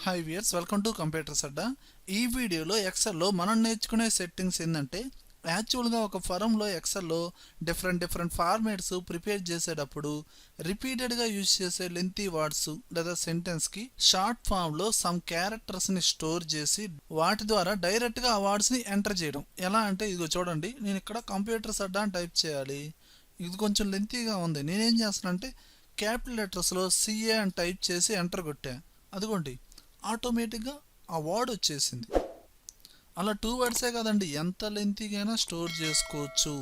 High viewers, welcome to computers Adda. ఈ వీడియోలో ఎక్సెల్లో మనం నేర్చుకునే సెట్టింగ్స్ ఏంటంటే, యాక్చువల్గా ఒక ఫరంలో ఎక్సెల్లో డిఫరెంట్ ఫార్మేట్స్ ప్రిపేర్ చేసేటప్పుడు రిపీటెడ్గా యూజ్ చేసే లెంతీ వర్డ్స్ లేదా సెంటెన్స్కి షార్ట్ ఫామ్లో సమ్ క్యారెక్టర్స్ని స్టోర్ చేసి వాటి ద్వారా డైరెక్ట్గా ఆ వర్డ్స్ని ఎంటర్ చేయడం. ఎలా అంటే ఇదిగో చూడండి, నేను ఇక్కడ కంప్యూటర్స్ అడ్డా అని టైప్ చేయాలి. ఇది కొంచెం లెంతీగా ఉంది. నేనేం చేస్తానంటే క్యాపిటల్ లెటర్స్లో సిఏ అని టైప్ చేసి ఎంటర్ కొట్టా. అదిగోండి, ఆటోమేటిక్గా ఆ వర్డ్ వచ్చేసింది. అలా 2 వర్డ్సే కదండి, ఎంత లెంతీగైనా స్టోర్ చేసుకోవచ్చు.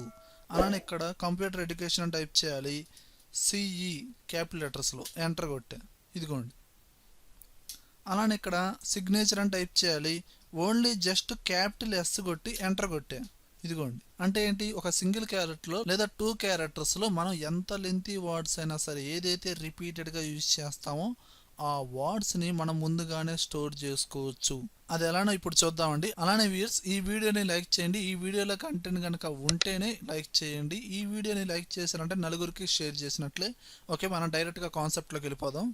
అలానే ఇక్కడ కంప్యూటర్ ఎడ్యుకేషన్ అని టైప్ చేయాలి, సిఈ క్యాపిటల్ లెటర్స్లో ఎంటర్ కొట్టా. ఇదిగోండి. అలానే ఇక్కడ సిగ్నేచర్ అని టైప్ చేయాలి, ఓన్లీ జస్ట్ క్యాపిటల్ ఎస్ కొట్టి ఎంటర్ కొట్టా. ఇదిగోండి. అంటే ఏంటి, ఒక సింగిల్ క్యారెక్టర్లో లేదా 2 క్యారెక్టర్స్లో మనం ఎంత లెంతీ వర్డ్స్ అయినా సరే ఏదైతే రిపీటెడ్గా యూజ్ చేస్తామో ఆ వర్డ్స్ని మనం ముందుగానే స్టోర్ చేసుకోవచ్చు. అది ఎలానో ఇప్పుడు చూద్దామండి. అలానే వ్యూయర్స్, ఈ వీడియోని లైక్ చేయండి. ఈ వీడియోలో కంటెంట్ కనుక ఉంటేనే లైక్ చేయండి. ఈ వీడియోని లైక్ చేశారంటే నలుగురికి షేర్ చేసినట్లే. ఓకే, మనం డైరెక్ట్గా కాన్సెప్ట్లోకి వెళ్ళిపోదాం.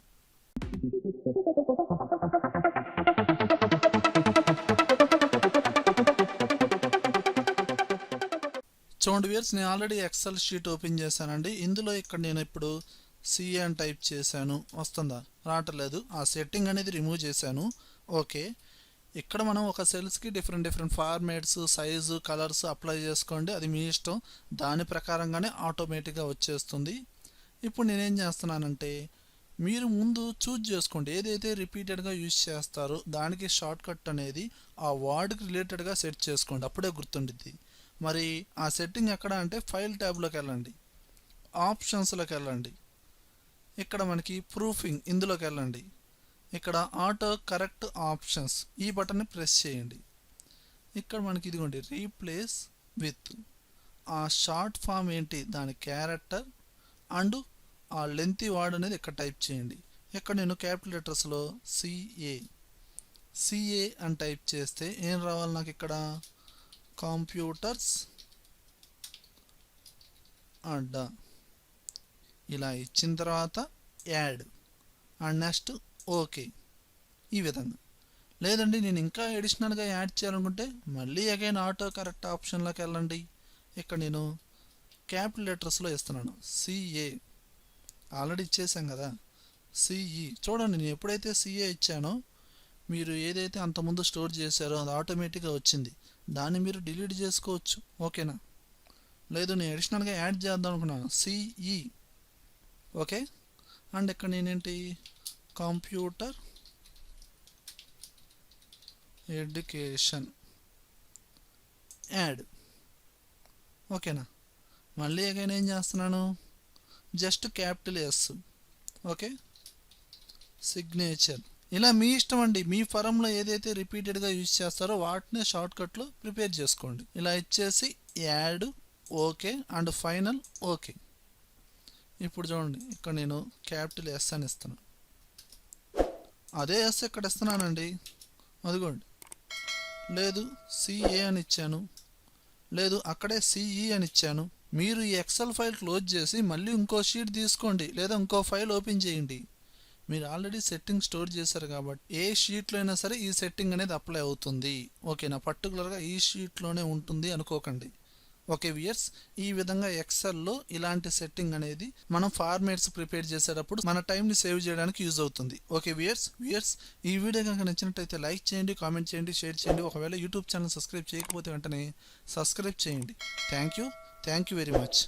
చూడండి వ్యూయర్స్, నేను ఆల్రెడీ ఎక్సెల్ షీట్ ఓపెన్ చేశానండి. ఇందులో ఇక్కడ నేను ఇప్పుడు సిఏ అని టైప్ చేశాను. వస్తుందా? రావట్లేదు. ఆ సెట్టింగ్ అనేది రిమూవ్ చేశాను. ఓకే, ఇక్కడ మనం ఒక సెల్స్కి different formats, size, colours apply చేసుకోండి. అది మీ ఇష్టం. దాని ప్రకారంగానే ఆటోమేటిక్గా వచ్చేస్తుంది. ఇప్పుడు నేనేం చేస్తున్నానంటే, మీరు ముందు చూజ్ చేసుకోండి ఏదైతే రిపీటెడ్గా యూజ్ చేస్తారో దానికి షార్ట్ కట్ అనేది ఆ వర్డ్కి రిలేటెడ్గా సెట్ చేసుకోండి. అప్పుడే గుర్తుండిద్ది. మరి ఆ సెట్టింగ్ ఎక్కడ అంటే ఫైల్ ట్యాబ్లోకి వెళ్ళండి, ఆప్షన్స్లోకి వెళ్ళండి, ఇక్కడ మనకి ప్రూఫింగ్ ఇందులోకి వెళ్ళండి, ఇక్కడ ఆటో కరెక్ట్ ఆప్షన్స్ ఈ బటన్ని ప్రెస్ చేయండి. ఇక్కడ మనకి ఇదిగోండి రీప్లేస్ విత్ ఆ షార్ట్ ఫామ్ ఏంటి దాని క్యారెక్టర్ అండ్ ఆ లెంతీ వర్డ్ అనేది ఇక్కడ టైప్ చేయండి. ఇక్కడ నేను క్యాపిటల్ లెటర్స్లో సిఏ అని టైప్ చేస్తే ఏం రావాలి నాకు ఇక్కడ, కంప్యూటర్స్ అడ్డా ఇలా ఇచ్చిన తర్వాత యాడ్ అండ్ నెక్స్ట్ ఓకే. ఈ విధంగా. లేదండి నేను ఇంకా అడిషనల్గా యాడ్ చేయాలనుకుంటే మళ్ళీ అగైన్ ఆటో కరెక్ట్ ఆప్షన్లోకి వెళ్ళండి. ఇక్కడ నేను క్యాపిటల్ లెటర్స్లో ఇస్తున్నాను సిఏ, ఆల్రెడీ ఇచ్చేసాం కదా, సిఈ. చూడండి, నేను ఎప్పుడైతే సిఏ ఇచ్చానో మీరు ఏదైతే అంతకుముందు స్టోర్ చేశారో అది ఆటోమేటిక్గా వచ్చింది. దాన్ని మీరు డిలీట్ చేసుకోవచ్చు. ఓకేనా? లేదు నేను అడిషనల్గా యాడ్ చేద్దాం అనుకున్నాను, సిఈ. ఓకే, అండ్ ఇక్కడ నేనేంటి కంప్యూటర్ ఎడ్యుకేషన్ యాడ్. ఓకేనా? మళ్ళీ అగైన్ ఏం చేస్తున్నాను, just capital S. Okay, signature. ఇలా మీ ఇష్టం అండి. మీ ఫరంలో ఏదైతే రిపీటెడ్గా యూజ్ చేస్తారో వాటినే షార్ట్కట్లో ప్రిపేర్ చేసుకోండి. ఇలా ఇచ్చేసి add okay and final okay. ఇప్పుడు చూడండి, ఇక్కడ నేను క్యాపిటల్ ఎస్ అని ఇస్తున్నాను. అదే ఎస్ ఇక్కడ ఇస్తున్నానండి. అదిగోండి. లేదు సిఏ అని ఇచ్చాను, లేదు అక్కడే సిఈ అని ఇచ్చాను. మీరు ఈ ఎక్సెల్ ఫైల్ క్లోజ్ చేసి మళ్ళీ ఇంకో షీట్ తీసుకోండి, లేదా ఇంకో ఫైల్ ఓపెన్ చేయండి. మీరు ఆల్రెడీ సెట్టింగ్ స్టోర్ చేశారు కాబట్టి ఏ షీట్లో అయినా సరే ఈ సెట్టింగ్ అనేది అప్లై అవుతుంది. ఓకేనా? పర్టికులర్గా ఈ షీట్లోనే ఉంటుంది అనుకోకండి. ఓకే వ్యూయర్స్, ఈ విధంగా ఎక్సెల్లో ఇలాంటి సెట్టింగ్ అనేది మనం ఫార్మేట్స్ ప్రిపేర్ చేసేటప్పుడు మన టైంని సేవ్ చేయడానికి యూజ్ అవుతుంది. ఓకే వ్యూయర్స్, ఈ వీడియో కనుక నచ్చినట్టయితే లైక్ చేయండి, కామెంట్ చేయండి, షేర్ చేయండి. ఒకవేళ యూట్యూబ్ ఛానల్ సబ్స్క్రైబ్ చేయకపోతే వెంటనే సబ్స్క్రైబ్ చేయండి. Thank you very much.